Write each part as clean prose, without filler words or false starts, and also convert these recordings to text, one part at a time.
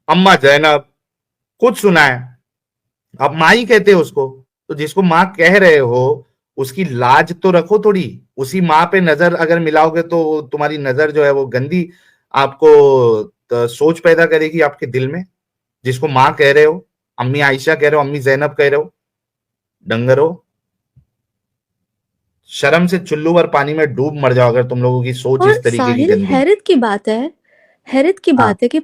अम्मा जैनब, खुद सुना है। आप माँ ही कहते हो उसको, तो जिसको माँ कह रहे हो उसकी लाज तो रखो थोड़ी। उसी माँ पे नजर अगर मिलाओगे तो तुम्हारी नजर जो है वो गंदी आपको सोच पैदा करेगी आपके दिल में। जिसको माँ कह रहे हो, अम्मी आयशा कह रहे हो, अम्मी जैनब कह रहे हो, डंगरो, शर्म से चुल्लू भर पानी में डूब मर जाओ अगर तुम लोगों की सोच और इस तरीके की साहिल, गंदी। हैरत की बात है, हैरत की हाँ बात है कि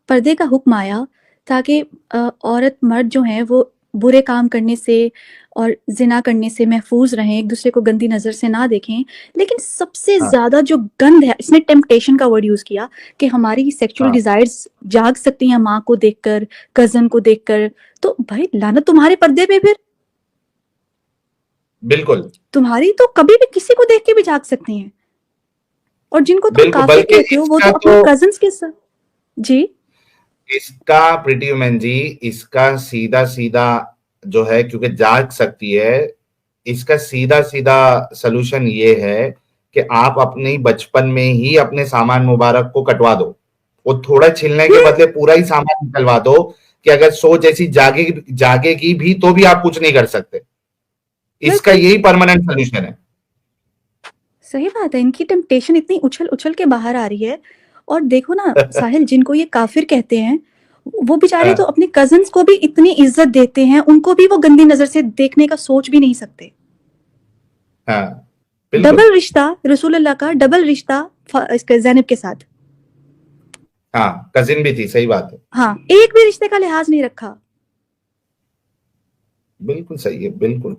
पर्दे का हुक्म आया ताकि औरत मर्द जो हैं वो बुरे काम करने से और ज़िना करने से महफूज रहें, एक दूसरे को गंदी नज़र से ना देखें। लेकिन सबसे हाँ ज़्यादा जो गंद है, इसने टेम्पटेशन का वर्ड यूज़ किया कि हमारी सेक्सुअल हाँ, डिज़ायर्स जाग सकती हैं माँ को देखकर, कज़न को देखकर। तो भाई लानत तुम्हारे पर्दे पे फिर। बिल्कुल तुम्हारी तो कभी भी किसी को देख के भी जाग सकती हैं। और जिनको तुम बिल्कुल, काफिर बल्कि कहते हो वो इसका तो अपने तो, कज़न्स के साथ। जी। इसका प्रीति वुमेन जी, इसका सीधा सीधा जो है, क्योंकि जाग सकती है, इसका सीधा सीधा सलूशन ये है कि आप अपने बचपन में ही अपने सामान मुबारक को कटवा दो। वो थोड़ा छिलने के बदले पूरा ही सामान निकलवा दो, कि अगर सोच ऐसी जागेगी भी तो भी आप कुछ नहीं कर सकते। इसका बिल्कुल यही परमानेंट सोल्यूशन है। सही बात है, इनकी टेम्पटेशन इतनी उछल उछल के बाहर आ रही है। और देखो ना साहिल, जिनको ये काफिर कहते हैं वो बेचारे तो हाँ अपने कजन्स को भी इतनी इज्जत देते हैं, उनको भी वो गंदी नजर से देखने का सोच भी नहीं सकते। हाँ बिल्कुल। डबल रिश्ता, रसूलुल्लाह का डबल रिश्ता इसके जैनब के साथ। हाँ, कजिन भी थी, सही बात है। हाँ, एक भी रिश्ते का लिहाज नहीं रखा। बिल्कुल सही है, बिल्कुल।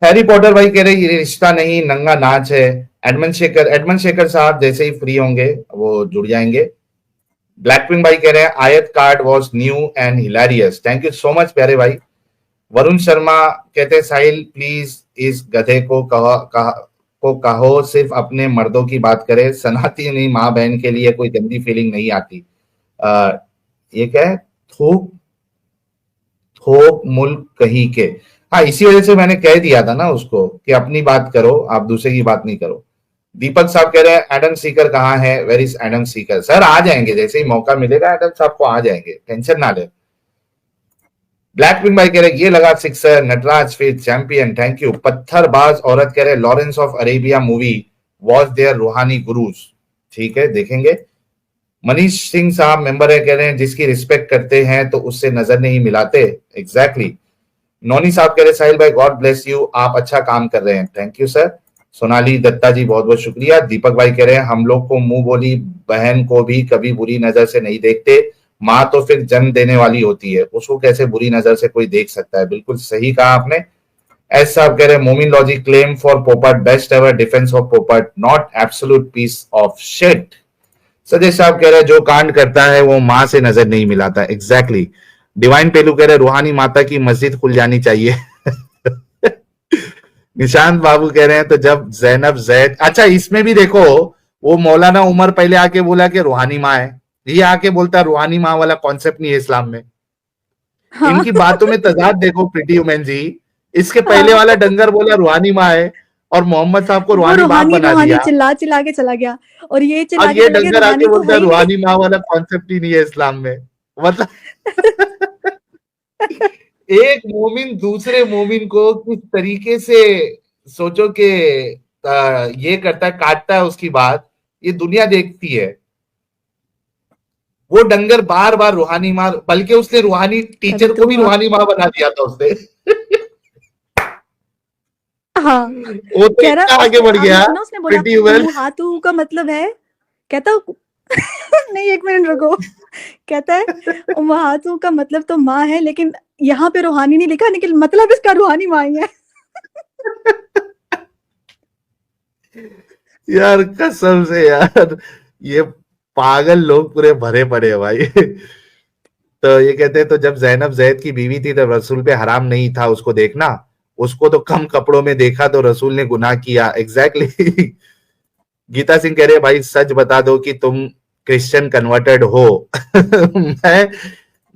हैरी पॉटर भाई कह रहे ये रिश्ता नहीं नंगा नाच है। एडमंड शेखर साहब जैसे ही फ्री होंगे वो जुड़ जाएंगे। ब्लैकपिंक भाई कह रहे हैं आयत card was new and hilarious, thank you so much प्यारे भाई। वरुण शर्मा कहते हैं साहिल प्लीज इस गधे को कहो सिर्फ अपने मर्दों की बात करे, सनातनी माँ बहन के लिए कोई गंदी फीलिंग नहीं आती। आ, ये क्या है, थोक थोक मुल्क कहीं के। हाँ, इसी वजह से मैंने कह दिया था ना उसको कि अपनी बात करो, आप दूसरे की बात नहीं करो। दीपक साहब कह रहे हैं एडम सीकर कहाँ है, where is Adam Seeker. Sir आ जाएंगे, जैसे ही मौका मिलेगा एडम साहब को आ जाएंगे, टेंशन ना ले। ब्लैक विंग भाई कह रहे ये लगा सिक्सर, नटराज फिर चैंपियन, थैंक यू। पत्थरबाज औरत कह रहे Lawrence of Arabia movie was there रूहानी गुरुज। ठीक है, देखेंगे। मनीष सिंह साहब मेंबर है, कह रहे हैं जिसकी रिस्पेक्ट करते हैं तो उससे नजर नहीं मिलाते। एग्जैक्टली। नोनी साहब कह रहे साहिल भाई गॉड ब्लेस यू, आप अच्छा काम कर रहे हैं, thank you sir. Sonali Datta ji बहुत बहुत शुक्रिया। दीपक भाई कह रहे हैं हम लोग को मुंह बोली बहन को भी कभी बुरी नजर से नहीं देखते, माँ तो फिर जन्म देने वाली होती है, उसको कैसे बुरी नजर से कोई देख सकता है। बिल्कुल सही कहा आपने। एस साहब कह रहे हैं Momin logic claim for Popat best ever defence of Popat not absolute piece of shit. सजय साहब कह रहे हैं जो कांड करता है वो माँ से नजर नहीं मिलाता। एग्जैक्टली। डिवाइन पेलू कह रहे रूहानी माता की मस्जिद खुल जानी चाहिए। निशांत बाबू कह रहे हैं तो जब जैनब जैद, अच्छा इसमें भी देखो, वो मौलाना उमर पहले आके बोला कि रूहानी माँ है, ये आके बोलता रूहानी माँ वाला कॉन्सेप्ट नहीं है इस्लाम में। हाँ। इनकी बातों में तजाद देखो प्रीति उमेन जी। इसके पहले हाँ, वाला डंगर बोला रूहानी माँ है और मोहम्मद साहब को वो रूहानी बाप रूहानी बना रूहानी दिया। चिल्ला चिल्ला के चला गया। और ये चिल्ला और के ये चला गया डंगर आके रूहानी तो बोलता है है ही नहीं। रूहानी माँ वाला कॉन्सेप्ट ही नहीं है इस्लाम में। मतलब एक मोमिन दूसरे मोमिन को किस तरीके से, सोचो कि ये करता है, काटता है उसकी बात, ये दुनिया देखती है। वो डंगर बार बार रूहानी माँ, बल्कि उसने रूहानी तभी टीचर को तो भी वहाँ। रूहानी माँ बना दिया था उसने। हाँ, वो तो कह रहा इतना आगे उसने, बढ़ आपने गया सुना उसने बोला प्रीटी वेल। उम्मुहातु का मतलब है, कहता नहीं एक मिनट रुको, कहता है उम्मुहातु का मतलब तो माँ है, लेकिन यहाँ पे रूहानी नहीं लिखा, लेकिन मतलब इसका रूहानी माँ ही है। यार कसम से यार, ये पागल लोग पूरे भरे पड़े हैं भाई। तो ये कहते हैं तो जब जैनब जैद की बीवी थी तब रसूल पे हराम नहीं था उसको देखना, उसको तो कम कपड़ों में देखा तो रसूल ने गुनाह किया। Exactly exactly। गीता सिंह कह रहे हैं भाई सच बता दो कि तुम क्रिश्चियन कन्वर्टेड हो।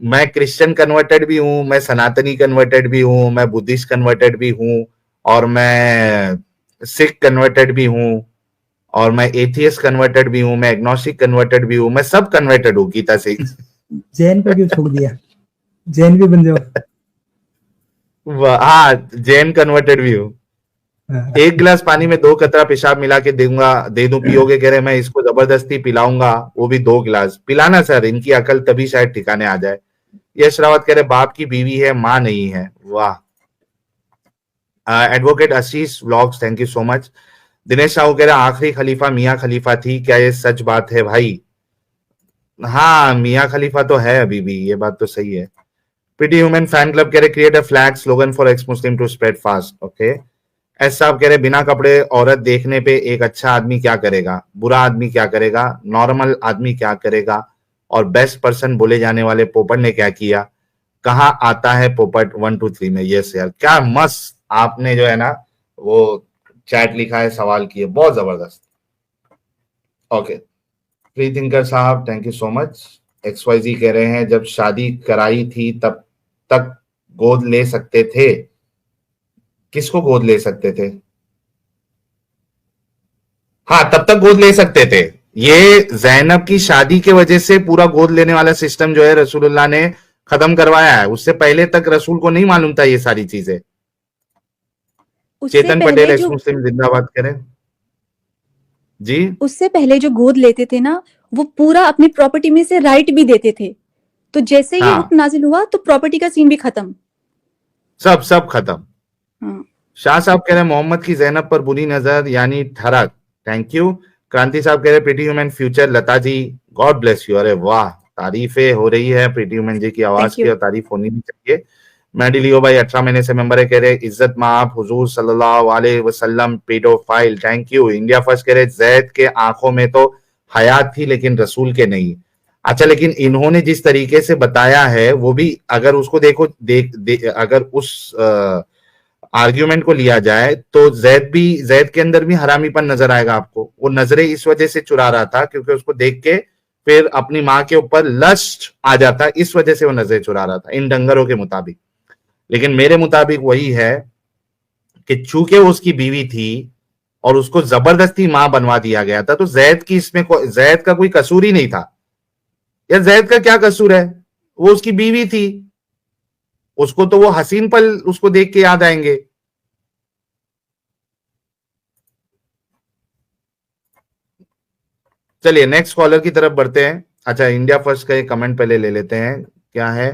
मैं क्रिश्चियन कन्वर्टेड भी हूं, मैं सनातनी कन्वर्टेड भी हूं, मैं बुद्धिस्ट कन्वर्टेड भी हूं, और मैं सिख कन्वर्टेड भी हूं, और मैं एथियस्ट कन्वर्टेड भी हूं, मैं एग्नोस्टिक कन्वर्टेड भी हूं, मैं सब कन्वर्टेड हूं गीता सिंह। जैन को क्यों छोड़ दिया? जैन भी बन जाओ। हाँ, जैन कन्वर्टेड भी हूँ। हाँ। 1 गिलास पानी में 2 कतरा पेशाब मिला के दे दूं, पियोगे? कह रहे मैं इसको जबरदस्ती पिलाऊंगा, वो भी 2 गिलास। पिलाना सर, इनकी अकल तभी शायद ठिकाने आ जाए। यश रावत कह रहे बाप की बीवी है, माँ नहीं है। वाह। Advocate Ashish vlogs, thank you so much. Dinesh Sahu कह रहे आखिरी खलीफा मियाँ खलीफा थी, क्या ये सच बात है भाई? हाँ, मियाँ खलीफा तो है अभी भी, ये बात तो सही है। प्रीटी ह्यूमन फैन क्लब कह रहे create a flag slogan for X Muslim to spread fast. Okay. S साहब कह रहे बिना कपड़े औरत देखने पे एक अच्छा आदमी क्या करेगा, बुरा आदमी क्या करेगा, नॉर्मल आदमी क्या करेगा, और बेस्ट पर्सन बोले जाने वाले पोपट ने क्या किया, कहाँ आता है पोपट 1 2 3 में? यस यार, क्या मस्त आपने जो है ना वो चैट लिखा है, सवाल किए, बहुत जबरदस्त। ओके, फ्री थिंकर साहब thank you so much. XYZ कह रहे हैं जब शादी कराई थी तब तक गोद ले सकते थे। किसको गोद ले सकते थे? हाँ, तब तक गोद ले सकते थे। ये जैनब की शादी के वजह से पूरा गोद लेने वाला सिस्टम जो है रसूलुल्लाह ने खत्म करवाया है। उससे पहले तक रसूल को नहीं मालूम था ये सारी चीजें। उससे चेतन पटेल पहले एक्स जो मुस्लिम जिंदाबाद करें जी। उससे पहले जो गोद लेते थे ना, वो पूरा अपनी प्रॉपर्टी में से राइट भी देते थे। तो जैसे ये हाँ, हुक्म नाजिल हुआ तो प्रॉपर्टी का सीन भी खत्म। सब खत्म। हाँ। शाह साहब कह रहे हैं मोहम्मद की जैनब पर बुरी नजर यानी ठरक। Thank you. क्रांति साहब कह रहे pretty human future Lata ji, God bless you. अरे वाह, तारीफें हो रही है प्रीटी ह्यूमन जी की आवाज थैंक की, यू। और तारीफ होनी भी चाहिए। मैडी लियो भाई 18 महीने से मेंबर है, कह रहे इज्जत माप हुजूर सल्लल्लाहु अलैहि वसल्लम paedophile. Thank you. India first कह रहे जैद के आंखों में तो हयात थी लेकिन रसूल के नहीं। अच्छा, लेकिन इन्होंने जिस तरीके से बताया है वो भी अगर उसको देखो अगर उस आर्ग्यूमेंट को लिया जाए तो जैद के अंदर भी हरामीपन नजर आएगा आपको। वो नजरें इस वजह से चुरा रहा था क्योंकि उसको देख के फिर अपनी माँ के ऊपर लस्ट आ जाता, इस वजह से वो नजरें चुरा रहा था इन डंगरों के मुताबिक। लेकिन मेरे मुताबिक वही है कि चूंकि वो उसकी बीवी थी और उसको जबरदस्ती मां बनवा दिया गया था, तो जैद की इसमें जैद का कोई कसूर ही नहीं था। या जैद का क्या कसूर है? वो उसकी बीवी थी, उसको तो वो हसीन पल उसको देख के याद आएंगे। चलिए नेक्स्ट कॉलर की तरफ बढ़ते हैं। अच्छा, इंडिया फर्स्ट का एक कमेंट पहले ले लेते हैं, क्या है?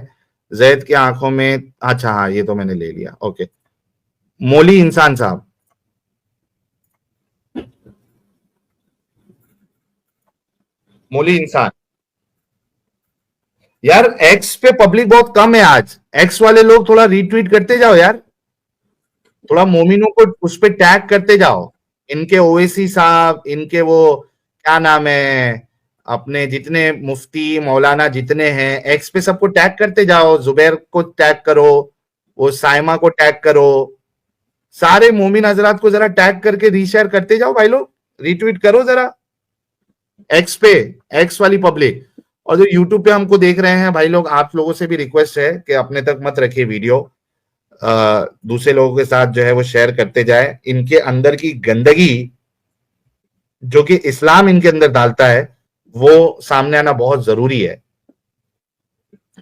जैद की आंखों में, अच्छा हाँ ये तो मैंने ले लिया। ओके, मोली इंसान साहब। मोली इंसान यार, एक्स पे पब्लिक बहुत कम है आज। एक्स वाले लोग थोड़ा रीट्वीट करते जाओ यार, थोड़ा मोमिनों को उस पे टैग करते जाओ। इनके ओवैसी साहब, इनके वो क्या नाम है, अपने जितने मुफ्ती मौलाना जितने हैं एक्स पे सबको टैग करते जाओ। जुबैर को टैग करो, वो साइमा को टैग करो, सारे मोमिन हजरात को जरा टैग करके रीशेयर करते जाओ भाई लोग, रीट्वीट करो जरा एक्स पे, एक्स वाली पब्लिक। और जो यूट्यूब पे हमको देख रहे हैं भाई लोग, आप लोगों से भी रिक्वेस्ट है कि अपने तक मत रखिए वीडियो, दूसरे लोगों के साथ जो है वो शेयर करते जाए। इनके अंदर की गंदगी जो कि इस्लाम इनके अंदर डालता है वो सामने आना बहुत जरूरी है।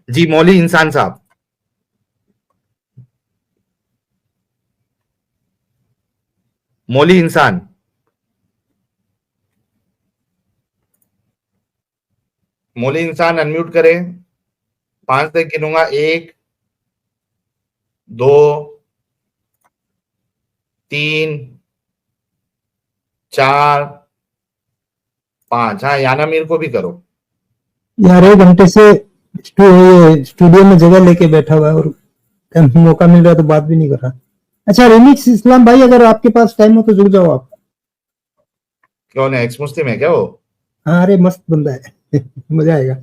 जी मौली इंसान साहब। मौली इंसान, मौली इंसान अनम्यूट करें। 5 तक गिनूंगा, 1 2 3 4 5। हाँ, याना मीर को भी करो। यार 1 घंटे से स्टूडियो में जगह लेके बैठा हुआ है और मौका मिल रहा है तो बात भी नहीं कर रहा। अच्छा रिमिक्स इस्लाम भाई, अगर आपके पास टाइम हो तो जुड़ जाओ आप। कौन है? एक्स मुस्लिम है क्या वो? हाँ, अरे मस्त बंदा है मजा आएगा।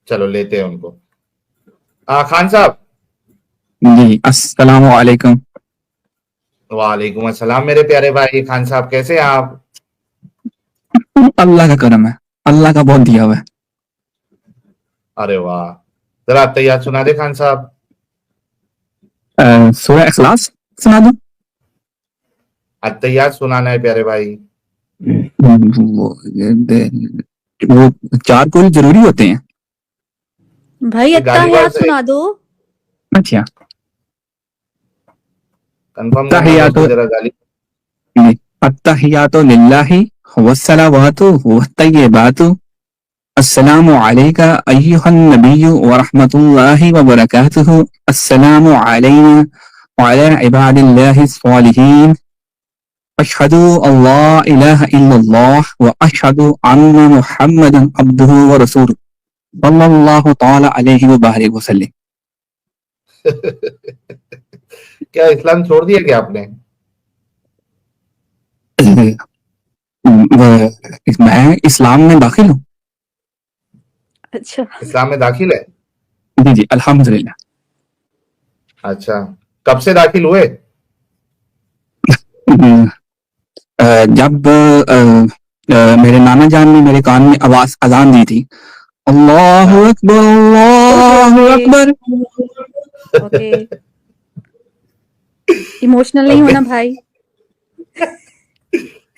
चलो लेते हैं उनको। खान साहब। जी अस्सलाम वालेकुम। वालेकुम अस्सलाम मेरे प्यारे भाई। खान साहब कैसे हैं आप? अल्लाह का करम है, अल्लाह का बहुत दिया हुआ है। अरे वाह, जरा तैयार सुना दे खान साहब। सूरह इखलास सुना दूं? तैयार सुनाना है प्यारे भाई। वो वो 4 कुल जरूरी होते हैं। भाई ये अत्ताहियात गालिबाज है, सुना दो। अच्छा कंफर्म करना था तहियातो उसको जरा गाली। अत्तहियातो लिल्लाहि वस्सलावातु वत्तय्यिबातु अस्सलामु अलैका अय्युहन नबिय्यु व रहमतुल्लाहि व बरकातुहु अस्सलामु अलैना व अला इबादिल्लाहि स्सालिहीन अशहदु अल्ला इलाहा इल्लल्लाह व अशहदु अन्ना मुहम्मदन अब्दुहु व रसूलुहु सल्लल्लाहु तआला अलैहि व बारिक वसल्लम। क्या इस्लाम छोड़ दिया क्या आपने? मैं इस्लाम में दाखिल हूँ। अच्छा, इस्लाम में दाखिल है? जी जी अल्हम्दुलिल्लाह। अच्छा, कब से दाखिल हुए? जब मेरे नाना जान ने मेरे कान में आवाज अजान दी थी, अल्लाहु हाँ। अकबर अल्लाहु ओके अकबर। ओके, इमोशनल नहीं ओके होना भाई।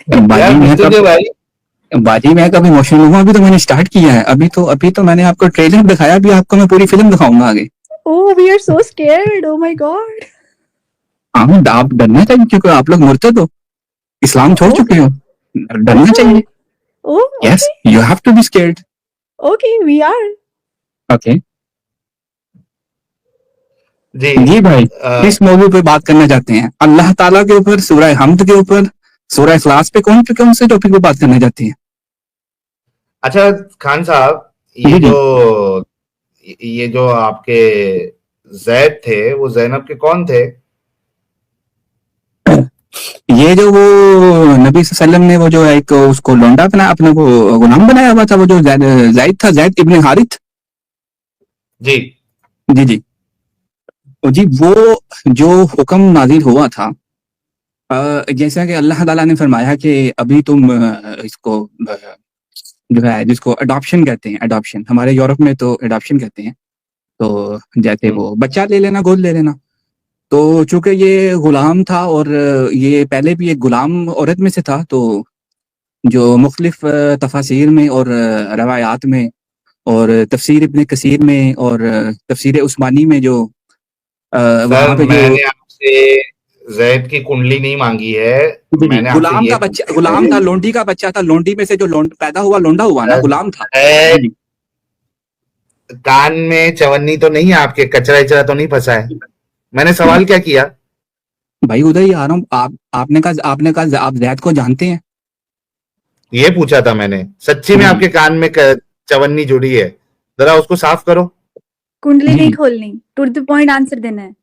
बाजी यार मैं मृत्युंजय भाई, कब इमोशनल हुआ? अभी तो मैंने स्टार्ट किया है। अभी तो मैंने आपको ट्रेलर दिखाया। अभी आपको मैं पूरी फिल्म दिखाऊंगा आगे। Oh we are so scared, oh my God. हाँ, आप डरना चाहिए क्योंकि आप लोग मुर्तद हो, इस्लाम छोड़ ओके, चुके हो। डरना अच्छा है। चाहिए। Oh yes, okay you have to be scared. Okay we are. Okay जी जी भाई, अ, किस मौजू पे बात करना चाहते हैं? अल्लाह ताला के ऊपर, सूरह हमद के ऊपर, सूरह इखलास पे, कौन से टॉपिक पे बात करना चाहते हैं? अच्छा खान साहब, जी जी। ये जो आपके जैद थे वो जैनब के कौन थे? ये जो वो नबी सल्लम ने वो जो एक उसको लौंडा बना, अपने वो गुलाम बनाया हुआ था, वो जो जायद था, जायद इब्ने हारिथ। जी जी जी। तो जी वो जो हुक्म नाजिल हुआ था, जैसा कि अल्लाह ताला ने फरमाया कि अभी तुम इसको जो है जिसको अडॉप्शन कहते हैं, अडॉप्शन हमारे यूरोप में तो अडॉप्शन कहते हैं। तो जैसे हम्म, वो बच्चा ले लेना, गोद ले लेना। तो चूंकि ये गुलाम था और ये पहले भी एक गुलाम औरत में से था, तो जो मुख्तलिफ तफासिर में और रवायात में और तफसीर इब्ने कसीर में और तफसीर उस्मानी में जो सर वहाँ पे जो मैंने आपसे जैद की कुंडली नहीं मांगी है, जी जी, मैंने आपसे गुलाम ये का बच्चा, पूछा गुलाम है था, लोंडी का बच्चा था, लोंडी में से जो पैदा हुआ लोंडा हुआ ना, गुलाम था। जी जैद जी। कान में चवन्नी तो नहीं है आपके, कचरा इचरा तो नहीं फंसा है? मैंने सवाल क्या किया? भाई उधर ही आ रहा हूँ। आपने कहा आप जैद को जानते हैं? ये पूछा था मैंने, सच्ची में जी जी। आपके कान में चवन्नी जुड़ी है? जरा उसको साफ करो। कुंडली जी नहीं जी। खोलनी, टू द पॉइंट आंसर देना है।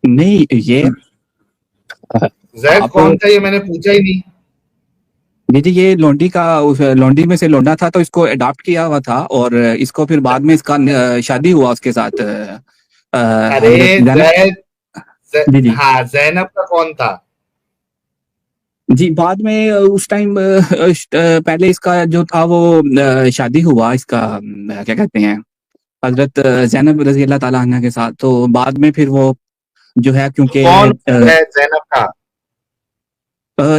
नहीं ये जैद आप कौन था ये मैंने पूछा ही नहीं। जी जी, ये लोंडी का, उस लोंडी में से लोंडा था, तो इसको अडॉप्ट किया हुआ था और इसको फिर बाद में इसका शादी हुआ उसके साथ अरे हजरत जैनब। जी जी। हाँ जैनब का कौन था? जी बाद में उस टाइम पहले इसका जो था वो शादी हुआ इसका, क्या कहते हैं, हजरत जैनब रजी अल्लाह ताला अन्हा के साथ। तो बाद में फिर वो जो है, तो क्योंकि कौन है जैनब का?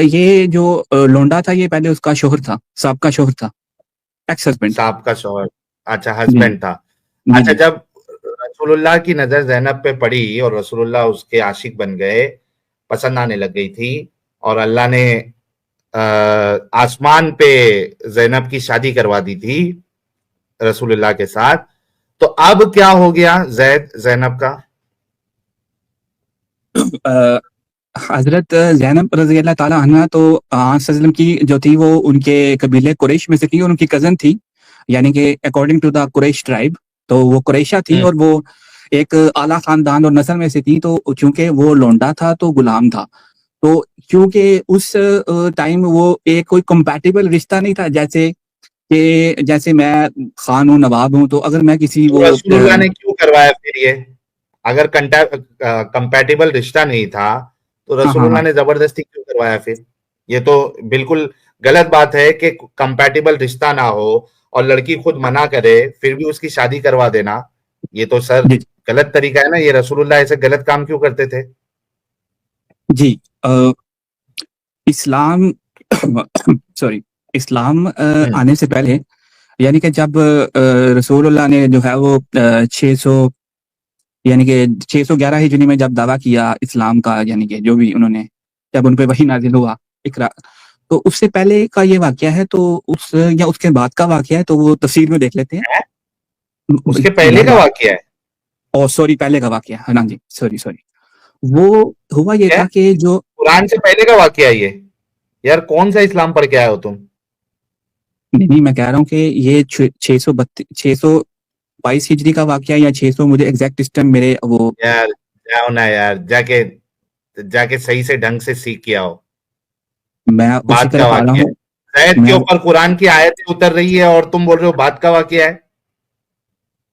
ये जो लोंडा था, ये पहले उसका शोहर था, सबका शोहर था, एक्स हस्बैंड। साहब का शौहर? अच्छा जी हस्बैंड था। जी अच्छा जी। जब रसूलुल्लाह की नजर जैनब पे पड़ी और रसूलुल्लाह उसके आशिक बन गए, पसंद आने लग गई थी, और अल्लाह ने आसमान पे जैनब की शादी करवा दी थी रसूलुल्लाह के साथ, तो अब क्या हो गया जैनब का? अ, हजरत जैनब रजी अल्लाह ताला अन्हा तो सल्लम की जो थी वो उनके कबीले कुरैश में से थी और उनकी कजन थी, यानी कि according to the Quraysh tribe. तो वो कुरैशा थी हम्म, और वो एक आला खानदान और नस्ल में से थी। तो चूंकि वो लोंडा था तो गुलाम था, तो क्योंकि उस टाइम वो एक कोई कंपैटिबल रिश्ता नहीं था, जैसे मैं खान हूँ, नवाब हूँ, तो अगर मैं किसी तो वो रसूलुल्लाह ने क्यों करवाया फिर ये? अगर कंपैटिबल रिश्ता नहीं था तो हाँ हाँ रसूलुल्लाह हाँ ने जबरदस्ती क्यों करवाया फिर? ये तो बिल्कुल गलत बात है कि कंपैटिबल रिश्ता ना हो और लड़की खुद मना करे फिर भी उसकी शादी करवा देना। ये तो सर जी गलत तरीका है ना। ये रसूलुल्लाह ऐसे गलत काम क्यों करते थे? जी। इस्लाम सॉरी, इस्लाम हम्म, आने से पहले यानी कि जब रसूलुल्लाह ने जो है वो 600 यानी कि 611 हिजरी में जब दावा किया इस्लाम का, यानी कि जो भी उन्होंने, जब उन पे वही नाजिल हुआ इकरा, तो उससे पहले का ये वाकया है, तो उस या उसके बाद का वाकया है, तो वो तफसीर में देख लेते हैं। उसके पहले का वाकया है और सॉरी, पहले का वाकया है, हाँ जी, सॉरी सॉरी। वो हुआ ये क्या? था कि जो कुरान से पहले का वाकया है ये? यार कौन सा इस्लाम पढ़ के आए हो तुम? नहीं, मैं कह रहा हूँ कि ये 622 हिजरी का वाकया या 600, मुझे एग्जैक्ट इस टाइम मेरे वो यार जाओ ना यार, जाके सही से ढंग से सीख के आओ। मैं उसी बात का तरफ आ रहा वाकया है। हूँ। जैद के मैं ऊपर कुरान की आयतें उतर रही है और तुम बोल रहे हो बात का वाकया है।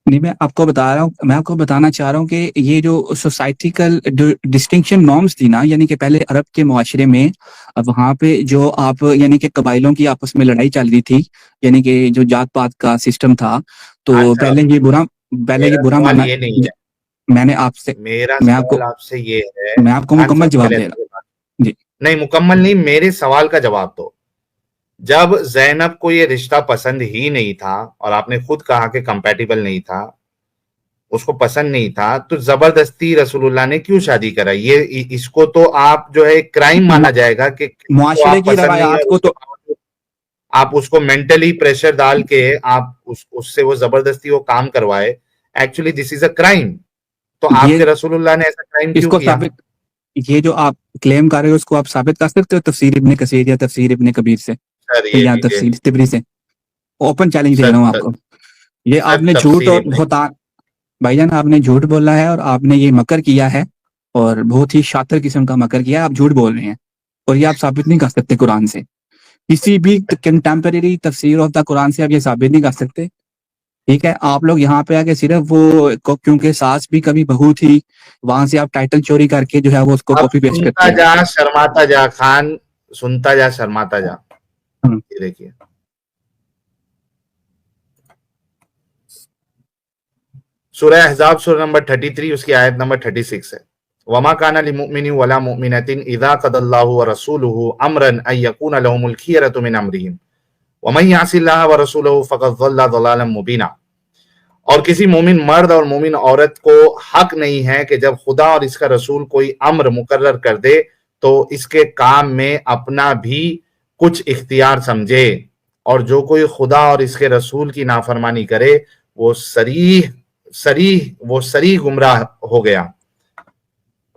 नहीं, मैं आपको बता रहा हूँ, मैं आपको बताना चाह रहा हूँ कि ये जो सोसाइटिकल डिस्टिंक्शन नॉर्म्स थी ना, यानी कि पहले अरब के मुआशरे में, अब वहाँ पे जो आप यानी कि कबाइलों की आपस में लड़ाई चल रही थी, यानी कि जो जात पात का सिस्टम था, तो अच्छा, पहले ये मेरा बुरा सवाल माना। ये नहीं है। मैंने आपसे मेरा मैं सवाल आपको आपसे ये है। मैं आपको खान मुकम्मल साहब जवाब पहले दे अच्छे से बात, रहा। जी। नहीं मुकम्मल नहीं, मेरे सवाल का जवाब दो। जब ज़ैनब को ये रिश्ता पसंद ही नहीं था और आपने खुद कहा कि कंपैटिबल नहीं था, उसको पसंद नहीं था, तो जबरदस्ती रसूलुल्लाह ने क्यों शादी कराई? ये इसको तो आप जो है क्राइम माना जाएगा कि किसी को मुआशरे आप की पसंद नहीं है रवायात और को उसके तो बावजूद आप उसको मेंटली प्रेशर डाल के आप उससे वो जबरदस्ती वो काम करवाए। Actually this is a crime. तो ये आपके रसूलुल्लाह ने ऐसा क्राइम क्यों इसको किया? साबित ये जो आप क्लेम कर रहे हो, उसको आप साबित कर सकते हो तफसीर इब्ने कसीर या तफसीर इब्ने कबीर से सर ये या लीजिए। तफसीर तिबरी से? ओपन चैलेंज दे सर रहा हूँ सर, आपको। ये सर आपने झूठ तफसीर और इब्ने, बहुत भाईजान, आपने झूठ बोला है और आपने ये मकर किया है, और बहुत ही शातिर किस्म का मकर किया है। आप झूठ बोल रहे हैं और ये आप साबित नहीं कर सकते कुरान से, किसी भी कंटेम्परेरी तफसीर ऑफ द कुरान से आप ये साबित नहीं कर सकते। ठीक है, आप लोग यहाँ पे आके सिर्फ क्योंकि सास भी कभी बहू थी, वहां से आप टाइटल चोरी करके जो है वो उसको अब कॉपी पेस्ट करते सुनता हैं। जा शर्माता जा खान, सुनता जा शर्माता जा। हम्म। ये देखिए, सूरह अहज़ाब सूरह नंबर 33 उसकी आयत नंबर 36 है। वमा काना लिमुमिनिन वला मुमिनतिन इज़ा क़दल्लाहु व रसूलुहु अमरन अन यकूना लहुमुल खियरतु मिन अमरिहिम वमन यअसिल्लाह व रसूलहु फ़क़द ज़ल्ला ज़लालन मुबीना। और किसी मोमिन मर्द और मोमिन औरत को हक नहीं है कि जब खुदा और इसका रसूल कोई अम्र मुकर्रर कर दे तो इसके काम में अपना भी कुछ इख्तियार समझे, और जो कोई खुदा और इसके रसूल की नाफरमानी करे वो सरी गुमराह हो गया।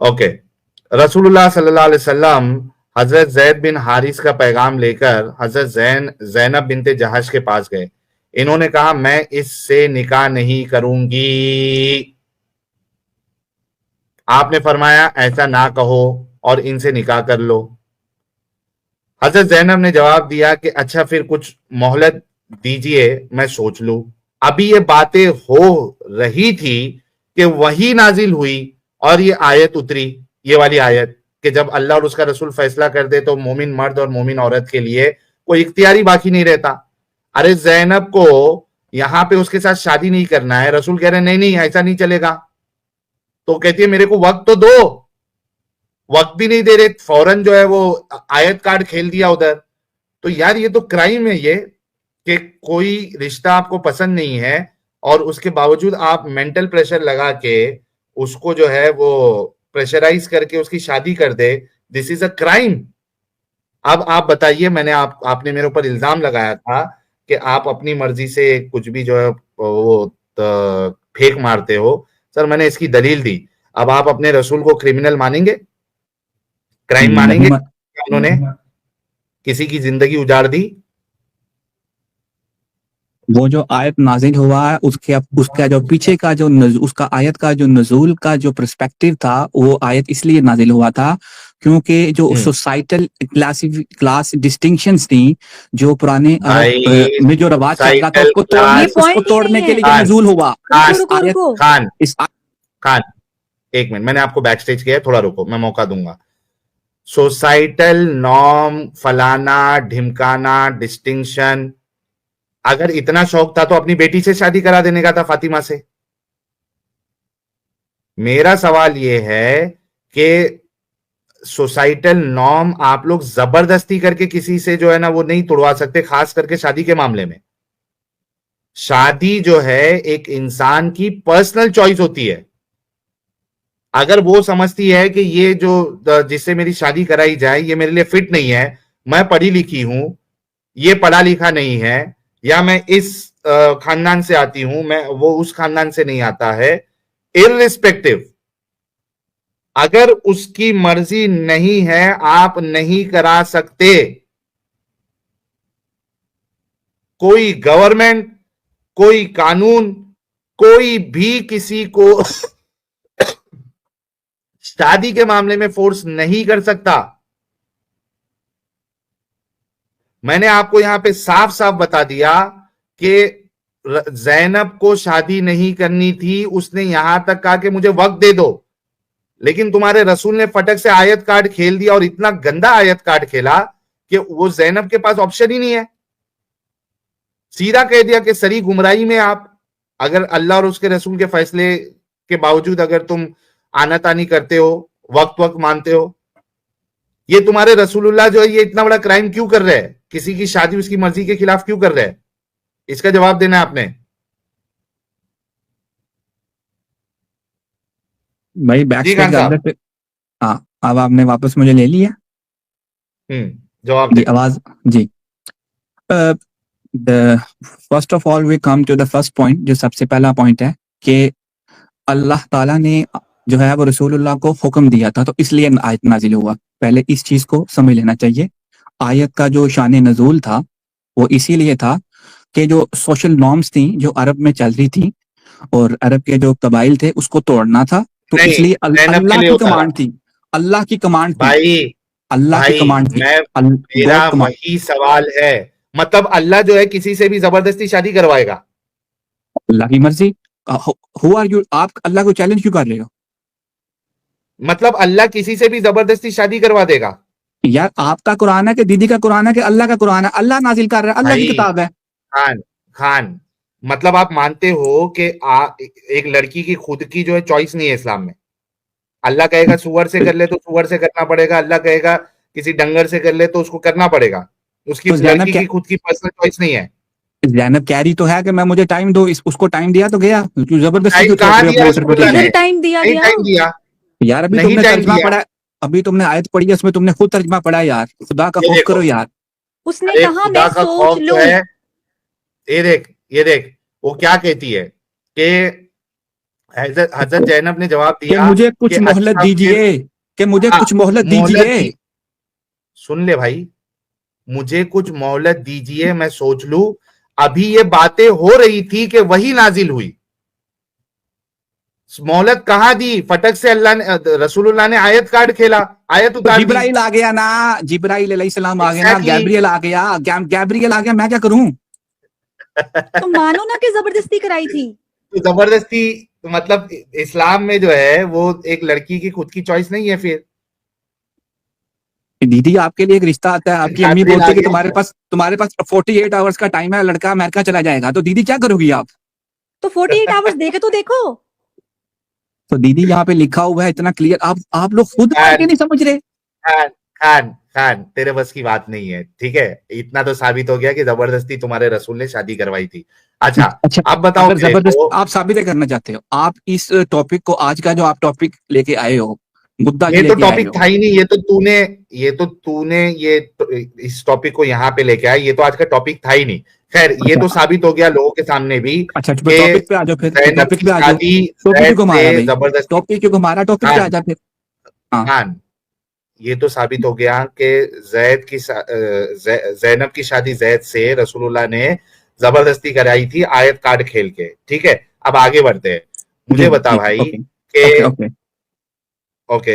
ओके, रसूलुल्लाह सल्लल्लाहु अलैहि वसल्लम हजरत जैद बिन हारिस का पैगाम लेकर हजरत जैनब बिनते जहाश के पास गए। इन्होंने कहा मैं इससे निकाह नहीं करूंगी। आपने फरमाया ऐसा ना कहो और इनसे निकाह कर लो। हजरत जैनब ने जवाब दिया कि अच्छा फिर कुछ मोहलत दीजिए, मैं सोच लूं। अभी ये बातें हो रही थी कि वही नाजिल हुई और ये आयत उतरी, ये वाली आयत कि जब अल्लाह और उसका रसूल फैसला कर दे तो मोमिन मर्द और मोमिन औरत के लिए कोई इख्तियारी बाकी नहीं रहता। अरे जैनब को यहां पे उसके साथ शादी नहीं करना है, रसूल कह रहे हैं नहीं नहीं ऐसा नहीं चलेगा, तो कहती है मेरे को वक्त तो दो। वक्त भी नहीं दे रहे, फौरन जो है वो आयत कार्ड खेल दिया उधर। तो यार ये तो क्राइम है ये, कि कोई रिश्ता आपको पसंद नहीं है और उसके बावजूद आप मेंटल प्रेशर लगा के उसको जो है वो प्रेशराइज करके उसकी शादी कर दे। This is a crime. अब आप बताइए, आपने मेरे ऊपर इल्जाम लगाया था कि आप अपनी मर्जी से कुछ भी जो है वो फेंक मारते हो। सर मैंने इसकी दलील दी। अब आप अपने रसूल को क्रिमिनल मानेंगे, क्राइम नहीं मानेंगे? उन्होंने किसी की जिंदगी उजाड़ दी। वो जो आयत नाजिल हुआ है उसका जो पीछे का जो उसका आयत का जो नजूल का जो पर्सपेक्टिव था, वो आयत इसलिए नाजिल हुआ था क्योंकि जो सोसाइटल क्लास डिस्टिंक्शंस थी जो पुराने भाई अरब में जो रवाज चल रहा था, सोसाइटल उसको ये क्लास, पॉइंट ही तोड़ने नहीं के है। लिए नजूल हुआ। रुको खान इस रुको आयत रुको। खान इस खान एक मिनट, मैंने आपको बैक स्टेज किया है, थोड़ा रुको, मैं मौका दूंगा। सोसाइटल नॉर्म, फलाना ढिमकाना, डिस्टिंक्शन, अगर इतना शौक था तो अपनी बेटी से शादी करा देने का था, फातिमा से। मेरा सवाल यह है कि सोसाइटल नॉर्म आप लोग जबरदस्ती करके किसी से जो है ना वो नहीं तोड़वा सकते, खास करके शादी के मामले में। शादी जो है एक इंसान की पर्सनल चॉइस होती है। अगर वो समझती है कि ये जो जिससे मेरी शादी कराई जाए ये मेरे लिए फिट नहीं है, मैं पढ़ी लिखी हूं, ये पढ़ा लिखा नहीं है, या मैं इस खानदान से आती हूं, मैं वो उस खानदान से नहीं आता है, इररिस्पेक्टिव, अगर उसकी मर्जी नहीं है आप नहीं करा सकते। कोई गवर्नमेंट, कोई कानून, कोई भी किसी को शादी के मामले में फोर्स नहीं कर सकता। मैंने आपको यहां पे साफ साफ बता दिया कि ज़ैनब को शादी नहीं करनी थी, उसने यहां तक कहा कि मुझे वक्त दे दो, लेकिन तुम्हारे रसूल ने फटक से आयत कार्ड खेल दिया, और इतना गंदा आयत कार्ड खेला कि वो ज़ैनब के पास ऑप्शन ही नहीं है। सीधा कह दिया कि सरी गुमराही में आप, अगर अल्लाह और उसके रसूल के फैसले के बावजूद अगर तुम आनातानी करते हो, वक्त मानते हो, ये तुम्हारे रसूलुल्लाह जो है ये इतना बड़ा क्राइम क्यों कर रहे हैं, किसी की शादी उसकी मर्जी के खिलाफ क्यों कर रहे हैं? इसका जवाब देना है आपने। भाई बैक जी स्टेज खान साहब। पे। हाँ, अब आपने वापस मुझे ले लिया। जवाब जी दे। आवाज जी। First of all we come to the first point, जो सबसे पहला पॉइंट है कि अल्लाह ताला ने जो है वो रसूलुल्लाह को हुक्म दिया था, तो इसलिए आयत नाजिल हुआ। पहले इस चीज को समझ लेना चाहिए। आयत का जो शान नजूल था वो इसीलिए था कि जो सोशल नॉर्म्स थी जो अरब में चल रही थी, और अरब के जो कबाइल थे उसको तोड़ना था, तो नहीं, इसलिए ज़ैनब के अल्लाह लिए की होता था। कमांड थी। अल्लाह की कमांड थी। भाई अल्लाह की भाई कमांड थी। मेरा गॉड कमांड। वही सवाल है, मतलब अल्लाह जो है किसी से भी जबरदस्ती शादी करवाएगा? अल्लाह की मर्जी। Who are you? आप अल्लाह को चैलेंज क्यों कर रहे हो? मतलब अल्लाह किसी से भी जबरदस्ती शादी करवा देगा? यार आपका कुरान है कि दीदी का कुरान है कि अल्लाह का कुरान है? अल्लाह नाजिल कर रहा है, अल्लाह की भाई किताब है। खान खान मतलब आप मानते हो कि एक लड़की की खुद की जो है चॉइस नहीं है इस्लाम में? अल्लाह कहेगा सुअर से कर ले तो सुअर से करना पड़ेगा, अल्लाह कहेगा किसी डंगर से कर ले तो उसको करना पड़ेगा, उसकी तो लड़की की खुद की पर्सनल चॉइस नहीं है। जैनब कह रही तो है कि मैं मुझे टाइम दो, उसको टाइम दिया तो गया, क्यों जबरदस्ती टाइम क्यों थोप कहाँ रहे हो दिया अपने रसूलुल्लाह ने? किधर टाइम दिया नहीं गया? टाइम दिया, यार अभी नहीं तुमने टाइम तर्जमा दिया। पढ़ा, अभी तुमने आयत पढ़ी है, उसमें तुमने खुद तर्जमा पढ़ा है। यार खुदा का ये खौफ देखो, करो यार। उसने अरे कहा खुदा मैं का सोच खौफ जो लूं। है, ये देख वो क्या कहती है कि हजरत जैनब ने जवाब कि दिया मुझे कि कुछ मोहलत अच्छा फिर, दीजिए, कि मुझे हाँ, कुछ मोहलत मोहलत दीजिए। दी, सुन ले भाई, मुझे कुछ मोहलत दीजिए मैं सोच लूं। अभी ये बातें हो रही थी कि वही नाजिल हुई। मोहलत कहां दी? फटक से अल्लाह ने, रसूलुल्लाह ने आयत कार्ड खेला, आयत तो उतार दी। जिब्राइल आ गया ना, जिब्राइल अलैहिस्सलाम आ गया ना, एग्जैक्टली गैब्रियल आ गया, गैब्रियल आ गया, मैं क्या करूं? तो मानो ना कि जबरदस्ती कराई थी। तो जबरदस्ती मतलब इस्लाम में जो है वो एक लड़की की खुद की चॉइस नहीं है फिर। दीदी आपके लिए एक रिश्ता आता है, आपकी अम्मी गैब्रियल बोलती आ है कि गया। तुम्हारे पास 48 आवर्स का टाइम है, लड़का अमेरिका चला जाएगा, तो दीदी क्या करोगी आप? तो 48 आवर्स देके तो देखो। तो दीदी यहाँ पे लिखा हुआ है इतना क्लियर, आप लोग खुद पढ़ के खान नहीं समझ रहे। खान खान खान तेरे बस की बात नहीं है, ठीक है? इतना तो साबित हो गया कि जबरदस्ती तुम्हारे रसूल ने शादी करवाई थी। अच्छा, अच्छा, अब बताओ अगर मेरे जबरदस्त को, आप साबित करना चाहते हो, आप इस टॉपिक को, आज का जो आप टॉपिक लेके आए हो, मुद्दा ये जो तो लेके आए टॉपिक हो। था ही नहीं, ये तो तूने इस टॉपिक को यहाँ पे लेके आया, ये तो आज का टॉपिक था ही नहीं। खैर ये अच्छा तो साबित हो गया लोगों के सामने भी अच्छा, कि टॉपिक पे आ जाओ फिर, जैनब टॉपिक की पे आ जाओ। शादी टॉपिक जैद क्यों से मारा भाई? जबरदस्ती। टॉपिक क्यों मारा? टॉपिक पे आ खान जा फिर। हाँ खान ये तो साबित हो गया कि जैनब की शादी जैद से रसूलुल्लाह ने जबरदस्ती कराई थी आयत कार्ड खेल के, ठीक है? अब आगे बढ़ते हैं। जी मुझे बता जी, भाई ओके कि ओके ओके। ओके